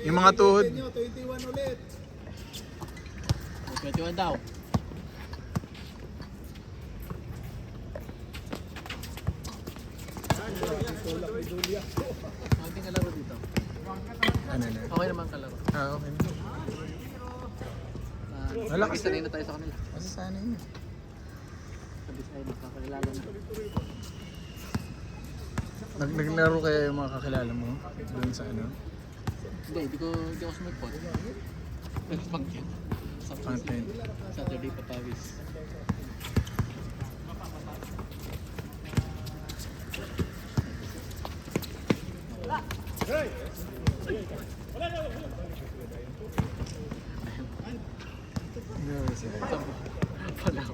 Yung mga tuhod. 21 ulit. 21 daw. Konting kalaro dito. Ano na? Okay naman kalaro. Okay. Malakas sanay na tayo sa kanila. Kasi sana yun. Sabi sa'yo, nakakilala na. Naglaro kaya yung mga kakilala mo? Doon sa ano? Hindi ako sumipot. Pag-tent. Content. Saturday papawis. Wala ko.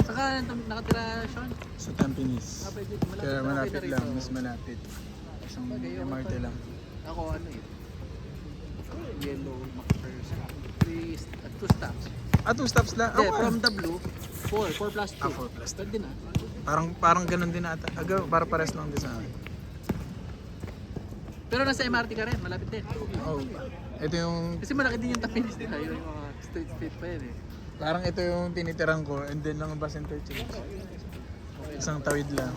Saka nakatira, Sean? Sa Tampines. Kaya malapit lang, mas malapit. Isang MRT lang. Ako ano eh. Yellow McPherson. 2 stops. 2 stops lang? Hindi, from the blue, 4 plus 2. 4 plus 2. Pwede na. Parang ganun din ata. Para pares lang din sa akin. Pero nasa MRT ka rin, malapit din. Oh. Ito yung, Kasi malaki din yung Tampines nila, yung mga street pa yun eh. parang ito yung tinitiran ko and then lang ang bus interchange. Isang tawid lang.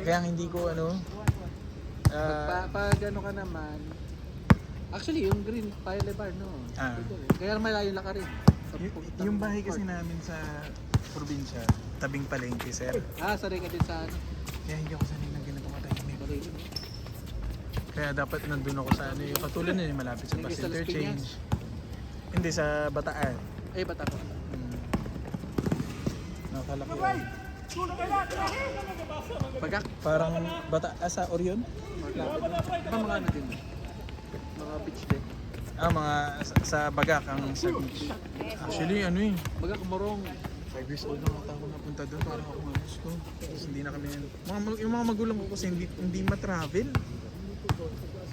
Kaya hindi ko ano, Pag ano ka naman, actually yung green pile bar no. Kaya malayo lang ka rin. yung bahay kasi namin sa probinsya, tabing palengke, sir. Sanay ka din sa ano. Kaya hindi ako sanay ng ganitong katahimik. Malay. Kaya dapat nandun ako sa ano, yung katulad na yung malapit sa Hindi bus sa Las interchange. Hindi, sa Bataan. Ba't ako? Nakalaki. Bagak? Parang sa Orion? Mga ano din. Mga beach din. Mga sa Bagak ang sa beach. Actually, ano eh. Bagak, Morong. 5 years old na ako napunta doon. Parang ako nga gusto. Tapos hindi na kami, yung mga magulang ko kasi hindi ma-travel.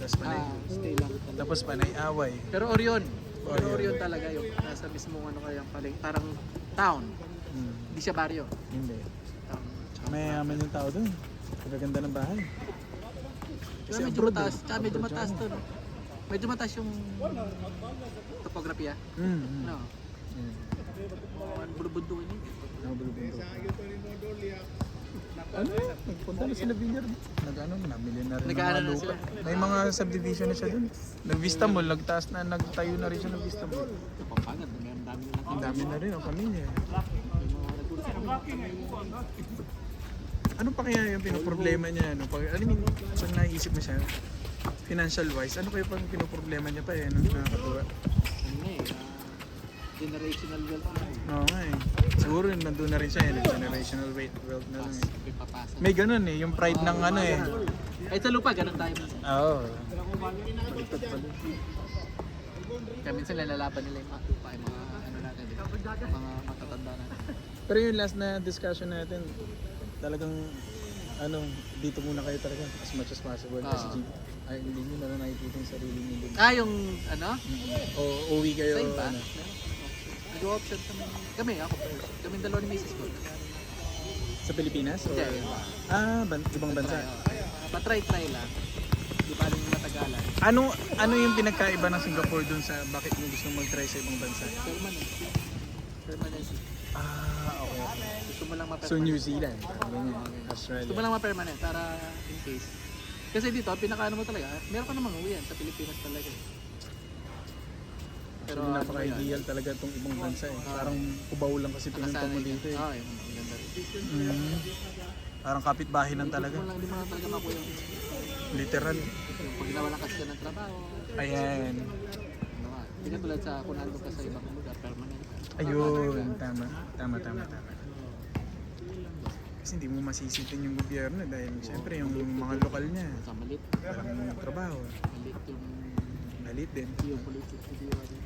Tapos panay. Stay lang. Tapos panay away. Pero Orion. Pero Orion talaga yung nasa mismong ano kayang paling parang town. Hindi siya baryo. Hindi. Town. May yaman yung tao doon. Kagaganda ng bahay. Pero medyo mataas. Tsaka medyo mataas to, no? Medyo mataas yung topography, No? Bulubunduin yun. Ano? Nagpunta na sila Vineyard. Namili na rin ng Nag-aano mga na lupa. sila? May mga subdivision na siya doon. Nag-Vista Mall, nagtayo na rin siya ng Vista Mall. Ito pampangad. Ang dami na Ang dami na rin ang pamilya. Ano pa kaya yung pinoproblema niya? Ano? Pag naisip mo siya, financial wise, ano kaya pang pinoproblema niya pa eh? Ano? Nakakatuwa. Ano na eh. Generational wealth na eh. Oo nga eh. Siguro nandun na rin siya eh. Generational wealth na lang eh. May papasa. May ganun eh. Yung pride ng ano eh. Kahit sa lupa, ganun tayo. Oo. Baliktad pala. Kaya minsan nilalaban nila yung mga lupa, yung mga ano natin, di ba? Mga matatanda natin. Pero yung last na discussion natin, talagang ano, dito muna kayo talaga as much as possible. Kasi ay, hindi nyo na lang nakikita yung sarili nyo dito. Yung ano? O uwi kayo. Sa iba? Ano. Nag-option kami. Ako first. Kami dalawa ni Mrs. ko. Sa Pilipinas? O, Hindi. ibang bansa. Patry-try lang. Di pa rin matagalan. Ano yung pinagkaiba ng Singapore dun sa bakit mo gusto mag-try sa ibang bansa? Permanency. Permanency. Okay. Gusto mo lang So ma-permanent. New Zealand, ganyan, Australia. Gusto mo lang ma-permanent para in case. Kasi dito, pinakaano mo talaga, meron ka namang uwian sa Pilipinas talaga. Pero ano ba napaka-ideal talaga itong ibang bansa eh. Parang Cubao lang kasi pinunta mo dito eh. Oo, yung ganda rin. Parang kapitbahay lang talaga. Hindi mo lang talaga makuha yung Literal. pag nawalan kasi ka ng trabaho. Ayan. Ano nga, hindi ka tulad sa kung nandun ka sa ibang lugar, permanent ka. Ayun. Tama. Kasi hindi mo masisitin yung gobyerno dahil siyempre yung mga lokal niya. Sa malit, Walang trabaho. malit yung Malit din. geopolitics sa diwa din.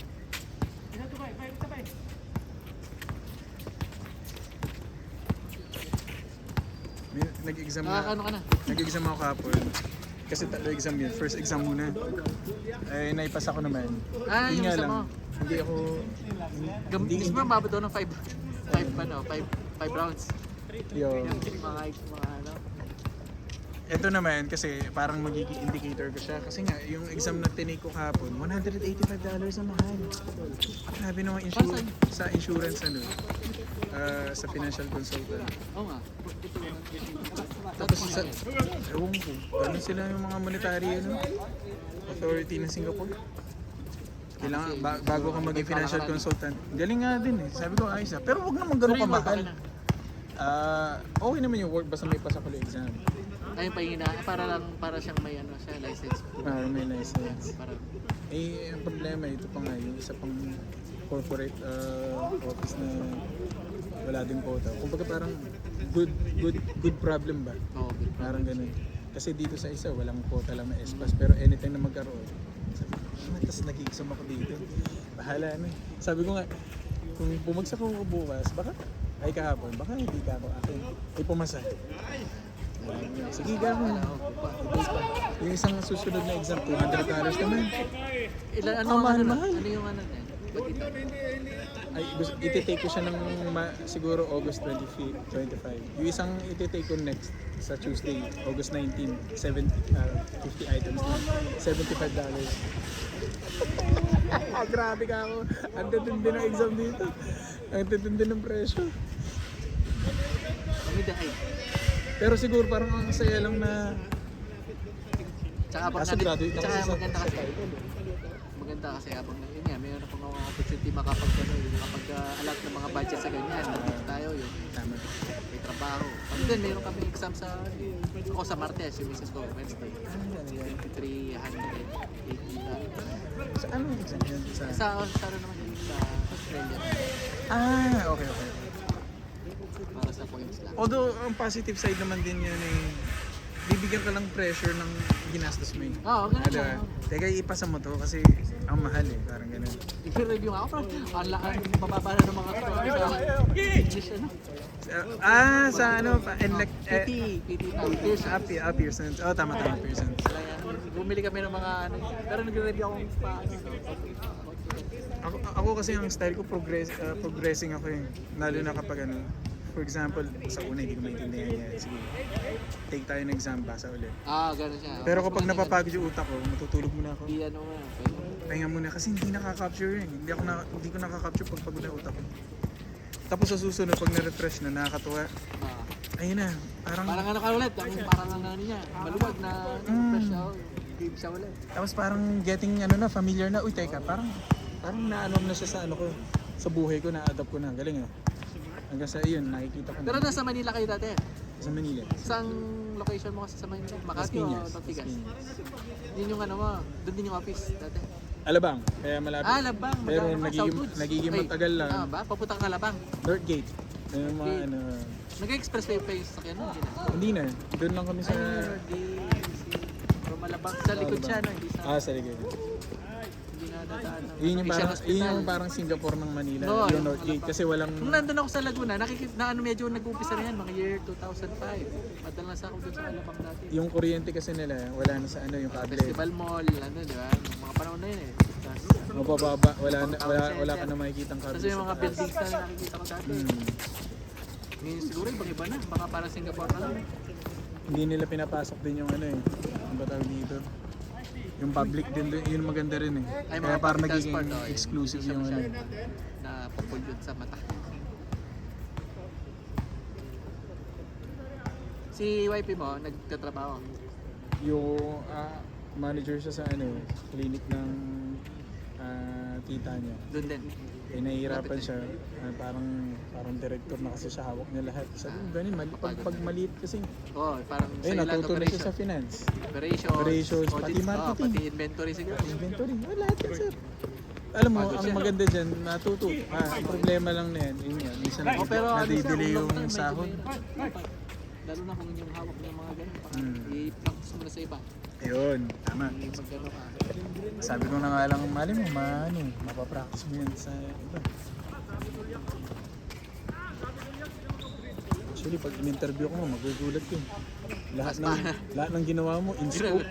Nag-exam Nakakano na. ka na? Nag-exam ako kahapon. Kasi tatlo exam yun. First exam muna. Eh, naipasa ko naman. Ah, Yun yung nga isa lang. mo. Hindi ako... Gusto mo mabot doon ng 5 rounds. Yo. Yung mga ano. Ito naman kasi parang magiging indicator ko siya. Kasi nga, yung exam na tinake ko kahapon, $185 ang mahal. Sabi naman sa insurance ano, sa financial consultant. Oo nga. Tapos sa, ewan ko, ganun sila yung mga monetary ano, authority ng Singapore. Kailangan, bago ka maging financial consultant, galing nga din eh. Sabi ko, ayos ah. Pero wag naman ganun kamahal. Okay naman yung work, basta may pasa ko yung exam. Ayun pa yung para siyang may ano siya, license. May license. Para Eh, ang problema, ito pa nga, yung isa pang corporate office na wala din quota. Kumbaga parang good problem ba? Oo, good. Parang ganun. Kasi dito sa isa, walang quota lang na espas. Pero anytime na magkaroon, tapos nag-exam ako dito. Bahala na. Sabi ko nga, kung bumagsak ako bukas, kahapon, baka hindi ka ako akin. Ay pumasa. Sige ka mo. Yung isang susunod na exam, $200 naman. Mahal. Mahal. Ano yung ano din? Ay, iti-take ko siya ng siguro August 25. Yung isang iti-take ko next sa Tuesday, August 19, 50 items na. $75. Grabe ka ako. Ang titindi ng exam dito. Ang titindi ng presyo. Pero siguro parang ang saya lang na Tsaka abang Kaso graduate na tsaka kasi sa maganda kasi abang yun nga, mayroon akong mga opportunity alat ng mga budget sa ganyan. Nandito tayo yung Tama. may trabaho. Pag din, mayroon kami exam ako sa Martes, yung misis ko, Wednesday. 2380 na. Sa ano yung exam yan? Sa ano naman yun, sa Australia. Okay. Para sa points lang. Although, ang positive side naman din yun eh, bibigyan ka lang pressure ng ginastos mo eh. Oo, ganun Diba? lang. Teka, ipasa mo to kasi ang mahal eh, parang ganun. I-review nga ako, ang laan, mababa na ng mga English, ano? Sa ano, PT. Pearsons. Oh, tama, Pearsons. Bumili kami ng mga ano, pero nagre-review akong Ako kasi ang style ko progressing ako eh. Lalo na kapag ano, for example, sa una hindi ko maintindihan niya. Sige, take tayo ng exam, basa ulit. Ganun siya. Pero kapag napapagod yung utak ko, matutulog muna ako. Di ano nga, Pahinga muna kasi hindi nakaka-capture eh. Hindi ko nakaka-capture pag pagod na utak ko. Tapos sa susunod, pag na-refresh na, nakakatuwa. Ayun na, parang ano ka ulit, parang ano niya, maluwag na fresh siya, game siya ulit. tapos parang getting familiar na. Uy, teka, parang na-ano na siya sa ano ko, sa buhay ko, na-adapt ko na. Galing ah. Hanggang sa iyon, nakikita ko na. Pero nasa Manila kayo dati? Sa Manila. Saan location mo kasi sa Manila? Makati o Las Ortigas? Piñas. Yun yung ano mo, doon din yung office dati. Alabang, kaya malapit. Labang. Pero magkano ba? Southwoods. nagiging matagal lang. Ba? Papunta ka Labang. Northgate. Yung mga Gate. ano, Nag-expressway pa yung sakyan nun, hindi na. Doon lang kami sa... From Malabang. Sa likod siya, no? Hindi sa... Sa likod. Hindi na dadaan. Yun yung parang Singapore ng Manila, No, yung yung Northgate. Kasi walang... Nung nandun ako sa Laguna, medyo nag-uumpisa na yan, mga year 2005. Madalas ako dun sa Alabang dati. Yung kuryente kasi nila, wala na sa ano, yung kable. Festival Mall, ano, di ba? Yung mga panahon na yun eh. Mabababa, wala ka na makikitang kable. Kasi yung mga sa taas. buildings na nakikita ko dati. Ngayon siguro ibang iba na, baka parang Singapore na lang. Hindi nila pinapasok din yung ano eh, ang batawag dito. Yung public din, yun maganda rin eh. Ay, Kaya mga parang public nagiging transport, oh, exclusive hindi siya yung ano. masyado na papulyot sa mata. Si YP mo, nagtatrabaho. yung manager siya sa ano, clinic ng tita niya. Doon din. Eh nahihirapan siya, parang director na kasi siya, hawak niya lahat. Sabi ko ganun, pag maliit kasi, Oo, parang sa ayun, ilan natuto na siya operation. sa finance. Operations, Pati audits, marketing. pati inventory siguro. Inventory, lahat yan sir. Alam mo, Pagod ang siya. maganda dyan, natuto. Ang problema lang na yan, yun yan, minsan Oh, pero ano siya, nadidelay kung yung long term, sahod. medyo lalo na kung yung hawak ng mga ganun, parang i-practice mo na sa iba. Ayun, tama. Mag-ano ka. Sabi ko na nga lang, mali mo, mapapractice mo yan sa iba. Actually, pag in-interview ko mo, magugulat yun. Lahat ng ginawa mo, in-scope.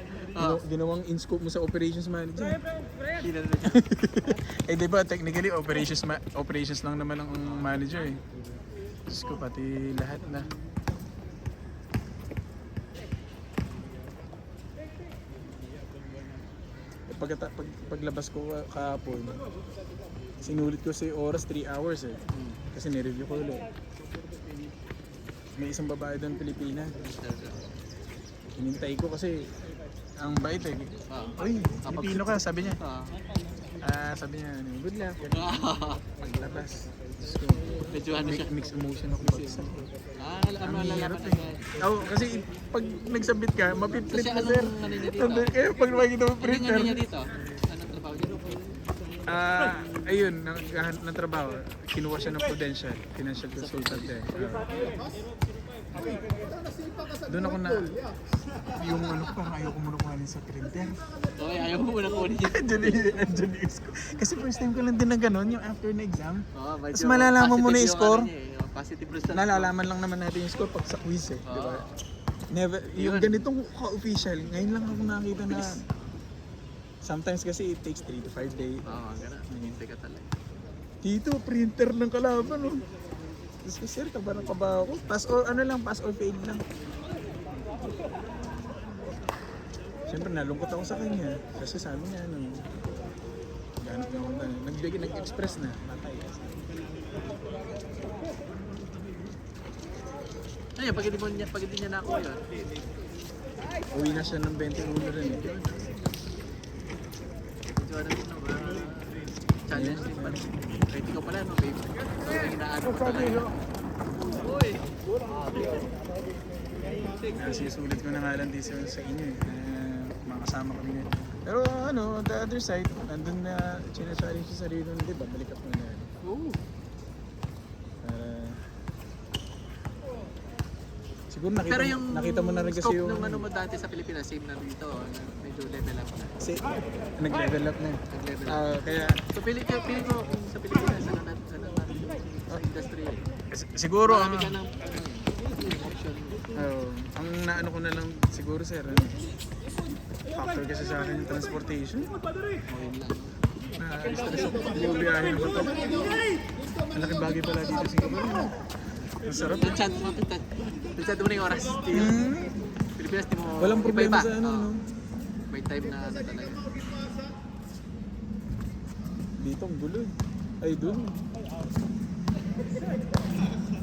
Ginawang in-scope mo sa operations manager. Kailan na siya. Eh di ba, technically, operations lang naman ang manager eh. Diyos ko, pati lahat na. Paglabas ko kahapon, sinulit ko sa oras 3 hours eh. Kasi nireview ko ulit. May isang babae doon, Pilipina. Hinintay ko kasi ang bait eh. Uy, Pilipino ka, sabi niya. Sabi niya, good luck. Paglabas. Diyos ko, Medyo ano siya. mixed emotion ako bagsak. Ang Ang hirap lalaman eh. Oo, kasi pag nagsabit ka, mapiplit Kasi na anong sir. ano niya dito? Kaya pag makikita mo Ano printer, niya dito? Anong trabaho niya? ayun, naghahanap ng trabaho, kinuha siya ng Prudential, financial consultant eh. Doon ako na, yung ano ko, parang ayoko muna kuhanin sa printer. Okay, ayaw mo muna kunin yun. Andiyan yung score. Kasi first time ko lang din na gano'n, yung after na exam. Oo, medyo Tapos malalaman mo na yung positive score. ano niya eh. Positive result. Nalalaman lang naman natin yung score pag sa quiz eh, di ba? Never, yung ganitong ka-official, ngayon lang ako nakita na sometimes kasi it takes 3 to 5 days. Oo, gano'n. Hintay ka talaga. Dito, printer ng kalaban, oh. Tapos ko, sir, kabarang kaba ako. Pass or ano lang, pass or fail lang. Siyempre, nalungkot ako sa kanya. Kasi sabi niya, ano, ganap na ako na. Nag-express na, matay. Ayun, pag hindi niya nakuha yun. Uwi na siya ng 21 rin eh. Medyo ano din, no? Challenge din pala. Kahit ikaw pala, no, babe? Yung inaano ko talaga. Uy! Susulit ko na nga lang dito sa inyo eh. Makasama kami ngayon. Pero ano, on the other side, nandun na sinachallenge sa sarili nun, di ba? Balikat mo na. Oo. Siguro Pero yung nakita mo na rin kasi scope yung... ng ano mo dati sa Pilipinas, same na dito. Medyo level up na. Kasi nag-level up na. Nag-level up. Kaya So, feeling ko sa Pilipinas, ano natin sa industry. siguro Marami ka ng option. ang naano ko na lang siguro sir, factor kasi sa akin yung transportation. O yun lang. Na-stress ako pag bubiyahe ng bato. Ang laking bagay pala dito Singapore. Ang sarap. Pinchant mo na yung oras. Pilipinas, di mo Walang problema iba-iba. sa ano, Oo. no? May time na ano talaga. Dito ang gulo. Ay, dun.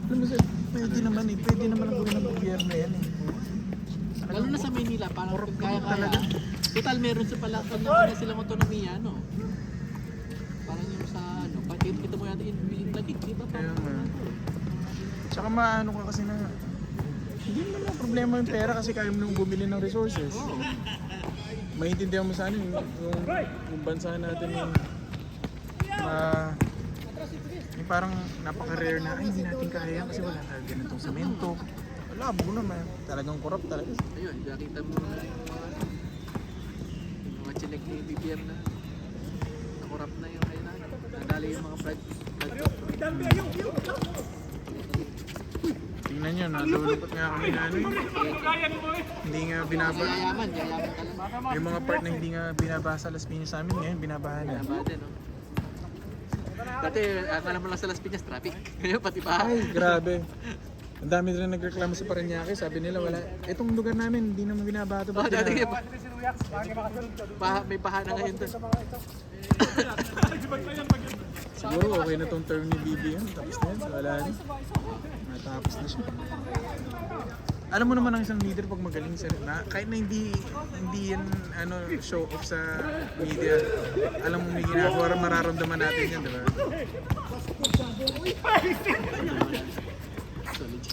Alam mo sir, pwede naman ang gawin ng gobyerno yan eh. Lalo na sa Maynila, parang Corrupt kaya-kaya. talaga. Total, meron sa pala na silang autonomiya, no? Parang yung sa ano, kita mo yata yung David, di ba? Kaya nga. Tsaka maano ka kasi na, hindi naman lang problema yung pera kasi kaya mo nang bumili ng resources. Oo. Maintindihan mo sa ano yung bansa natin yung parang napaka-rare na ay hindi natin kaya kasi wala tayo ganitong semento. Wala, buo naman. Talagang corrupt talaga. Ayun, nakita mo yung mga chinek ni BBM na nakurap na yung kailan. Nadali yung mga blood. Tingnan nyo, nalulupot nga kami na ano eh. Hindi nga binaba. Yayaman talaga. Yung mga part na hindi nga binabasa Las Piñas sa amin ngayon, binabahan na. Nabate, no? Dati, akala mo lang sa Las Piñas, traffic. Ngayon, pati pa. Ay, grabe. Ang dami rin nagreklamo sa Parañaque, sabi nila wala. Itong lugar namin, hindi naman binabato. Oh, dati may baha na ngayon doon. Siguro okay na tong term ni BBM, tapos na yan, wala na. Natapos na siya. alam mo naman ang isang leader pag magaling sa kahit na hindi yan show off sa media. Alam mo may ginagawa, mararamdaman natin yan, di ba? Solid.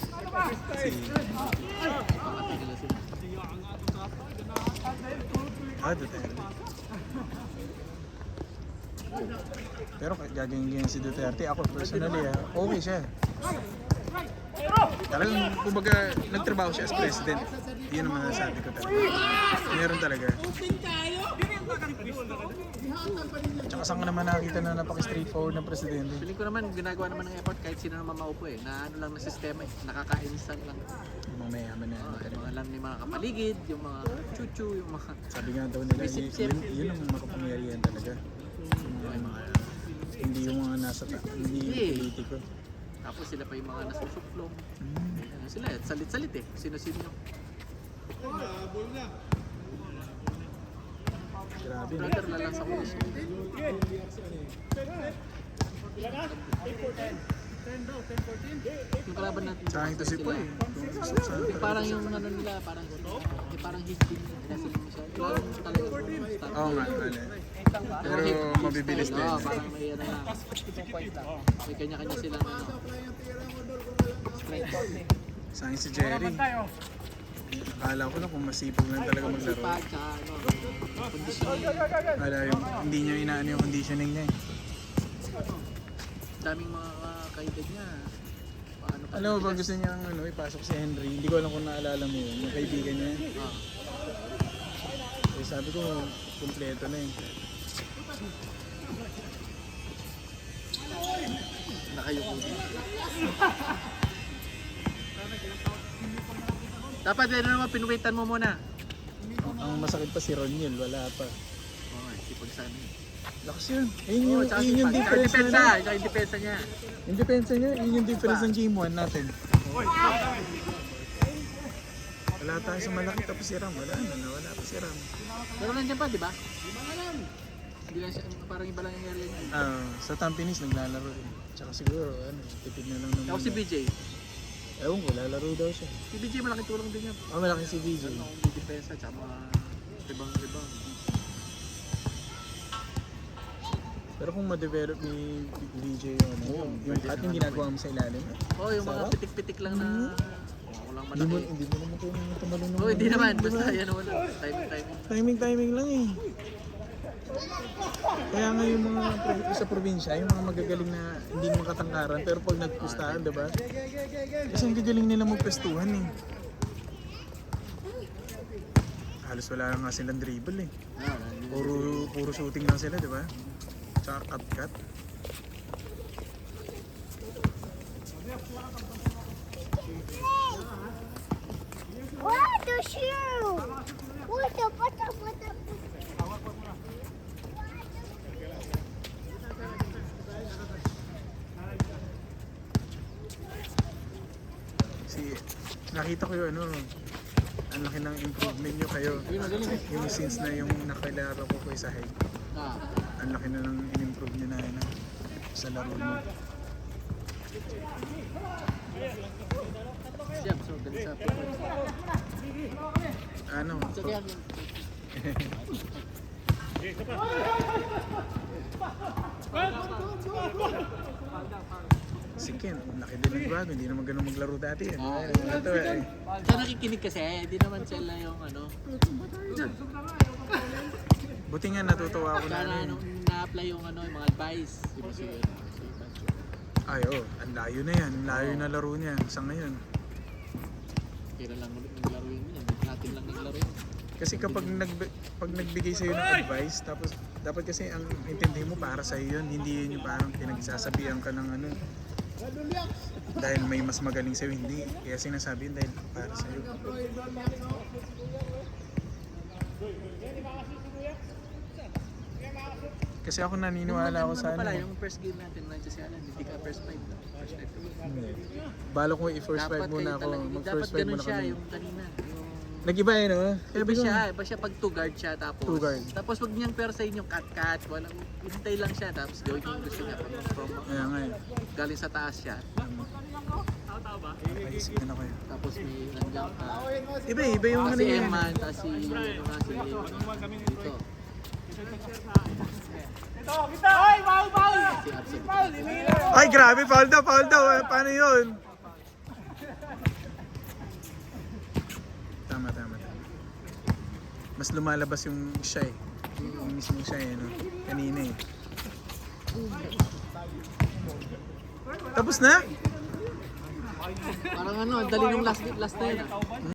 Si Pakatay nila sila. Duterte. Pero gagawin si Duterte, ako personally, okay siya. Talagang, kumbaga, nagtrabaho siya as president. Yun naman nasabi ko talaga. Meron talaga. Tsaka saan ka naman nakita na napaka-straightforward ng presidente? Feeling ko naman, ginagawa naman ng effort kahit sino naman maupo eh. Na ano lang na sistema eh. Nakaka-instant lang. Yung mga mayaman na Yung mga alam ni mga kapaligid, yung mga chuchu, yung mga... sabi nga daw nila, Sip-sip. yun ang makapangyarihan talaga. Yung mga, hindi yung mga nasa, hindi yung politiko. Tapos sila pa yung mga nasusuplong. Ano sila, salit-salit eh. Sino-sino yung... Grabe. Brother na lang sa kulis. Yung kalaban natin. Sayang to si sila. Paul eh. Yung parang yung ano nila, parang hindi nasa mo siya. Yung talaga start. Oo nga, wala. Pero mabibilis din. Oo, parang may ano na. May kanya-kanya silang ano. Strength. Sayang si Jerry. Akala ko lang kung masipag lang talaga maglaro. Sipag, tsaka ano, conditioning. Wala yung, hindi niya inaano yung conditioning niya eh. Daming mga kaedad niya. Paano pa? Alam mo ba gusto niya ipasok si Henry? Hindi ko alam kung naalala mo yun. Yung kaibigan niya. Ah. Eh, sabi ko, kumpleto na eh. Nakayuko din. Dapat din naman pinuwitan mo muna. Ang masakit pa si Roniel, wala pa. Oo nga, sipag sana eh. Lakas yun. Ayun Oo, yung, tsaka yun yung sipag. difference Tsaka na depensa, tsaka yung depensa niya. Yung depensa niya, yun yung difference ng Game 1 natin. Wala tayo sa malaki tapos si Ram. Wala na, nawala pa si Ram. Pero nandiyan pa, di ba? Hindi lang siya, parang iba lang yung area niya. Sa Tampines naglalaro rin. Tsaka siguro, tipid na lang naman. Ako si BJ. Ewan ko, lalaro daw siya. Si BJ malaki tulong din niya. Malaki si VJ. Ano, hindi depensa, tsaka mga ribang-ribang. Pero kung ma-develop ni VJ yung at yung ginagawa mo sa ilalim. Oo, yung mga sarap. pitik-pitik lang na walang Hindi mo, malaki. hindi mo naman kailangan tumalon ng Oo, hindi naman. di ba? Basta yan wala. Timing. Timing lang eh. Kaya nga yung mga sa probinsya, yung mga magagaling na hindi naman katangkaran, pero pag nagpustahan, diba? Kasi ang gagaling nila magpestuhan eh. Halos wala lang nga silang dribble eh. Puro shooting lang sila, diba? Tsaka cut-cut. What the shoe? What the? Nakita ko yung ang laki ng improvement nyo kayo. Yung since na yung nakilala ko sa height. Ang laki na ng in-improve nyo na sa laro mo. Siya, so galing sa football. Ano? So kaya Si Ken, laki din ng bago. Hindi naman ganun maglaro dati. Ito eh. siya nakikinig kasi, hindi naman sila yung ano. Buti nga natutuwa ako na Sana ano. na-apply yung ano, yung mga advice. Di ba si Pancho? Ay ang layo na yan. Ang layo na laro niya sa ngayon. Kira lang ulit naglaro yun yan. Natin lang naglaro yun. Kasi kapag pag nagbigay sa'yo ng advice, tapos dapat kasi ang intindihin mo para sa'yo yun. Hindi yun yung parang pinagsasabihan ka ng ano. Dahil may mas magaling sa'yo, hindi. Kaya sinasabi yun dahil para sa'yo. Kasi ako naniniwala ako sa pala, ano. yung first game natin, nandiyan si Alan, hindi ka first five na. First five ka. Balo ko i-first Dapat five muna kayo ako. talaga- Mag-first dapat five ganun muna siya, kami. yung kanina. Nag-iba yun, no? Iba siya pag two guard siya, tapos Two guard. tapos wag niyang pero sa inyo cut, walang hintay lang siya, tapos gawin yung gusto niya from Kaya nga eh. galing sa taas siya. Napaisip din ako yun. Tapos may nandiyan ka. Iba yung ano Si yun. Eman, tapos si ano nga si dito. Si Absent. Ay, grabe, foul daw. Paano yun? Tama. Mas lumalabas yung siya eh. Yung mismong siya eh, no? Kanina eh. Tapos na? Parang ano, dali nung last na yun ah.